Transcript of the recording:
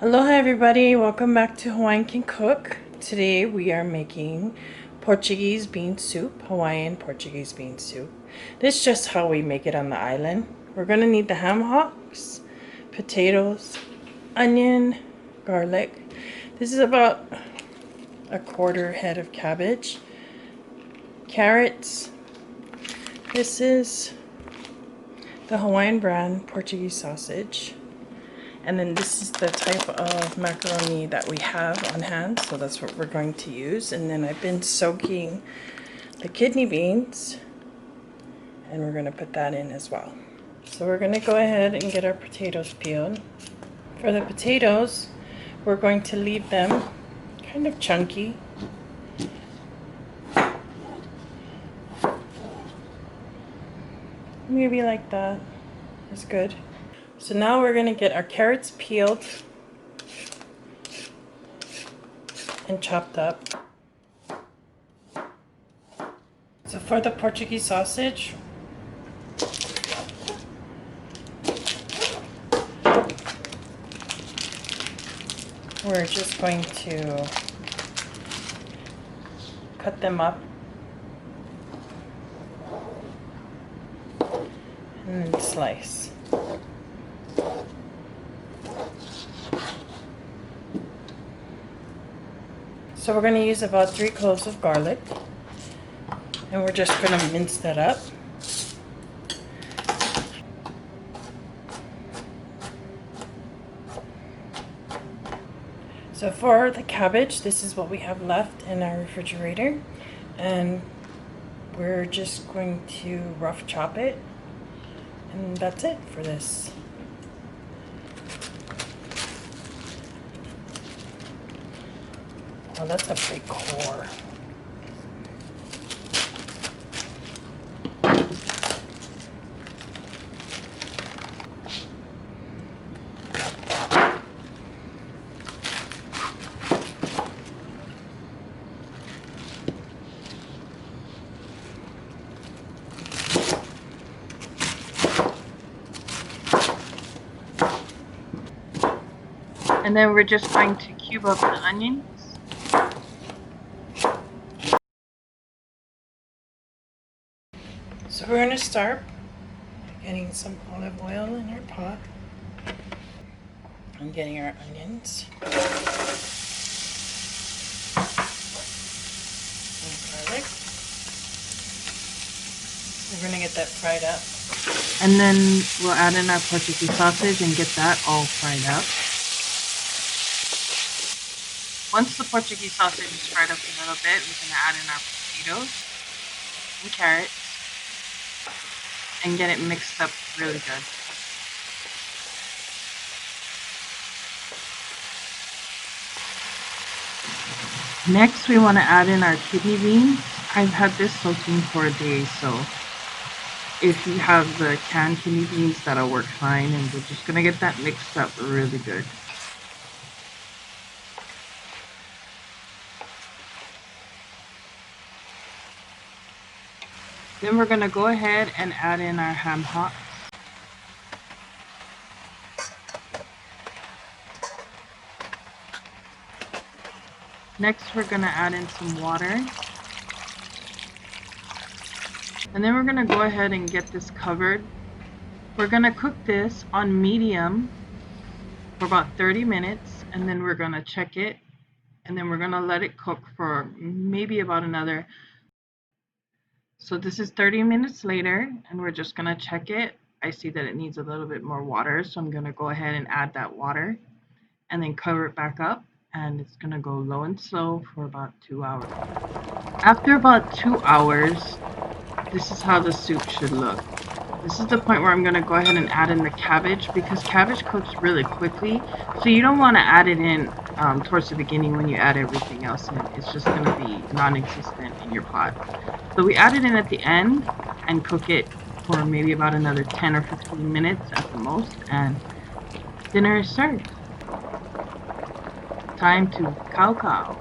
Aloha everybody, welcome back to Hawaiian Can Cook. Today we are making Portuguese bean soup, Hawaiian Portuguese bean soup. This is just how we make it on the island. We're going to need the hamhocks, potatoes, onion, garlic. This is about a quarter head of cabbage, carrots. This is the Hawaiian brand Portuguese sausage. And then this is the type of macaroni that we have on hand, so that's what we're going to use. And then I've been soaking the kidney beans, and we're going to put that in as well. So we're going to go ahead and get our potatoes peeled. For the potatoes, we're going to leave them kind of chunky. Maybe like that is good. So now we're going to get our carrots peeled and chopped up. So for the Portuguese sausage, we're just going to cut them up and then slice. So we're going to use about 3 cloves of garlic, and we're just going to mince that up. So for the cabbage, this is what we have left in our refrigerator, and we're just going to rough chop it, and that's it for this. Oh, that's a big core. And then we're just going to cube up the onions. So we're going to start getting some olive oil in our pot and getting our onions and garlic. We're going to get that fried up. And then we'll add in our Portuguese sausage and get that all fried up. Once the Portuguese sausage is fried up a little bit, we're going to add in our potatoes and carrots and get it mixed up really good. Next, we want to add in our kidney beans. I've had this soaking for a day, so if you have the canned kidney beans, that'll work fine. And we're just going to get that mixed up really good. Then we're going to go ahead and add in our hamhocks. Next, we're going to add in some water. And then we're going to go ahead and get this covered. We're going to cook this on medium for about 30 minutes, and then we're going to check it, and then we're going to let it cook for maybe about another. So this is 30 minutes later, and we're just going to check it. I see that it needs a little bit more water, so I'm going to go ahead and add that water and then cover it back up, and it's going to go low and slow for about 2 hours. After about 2 hours, this is how the soup should look. This is the point where I'm going to go ahead and add in the cabbage, because cabbage cooks really quickly, so you don't want to add it in towards the beginning when you add everything else in. It's just going to be non-existent in your pot. So we add it in at the end and cook it for maybe about another 10 or 15 minutes at the most, and dinner is served. Time to cow.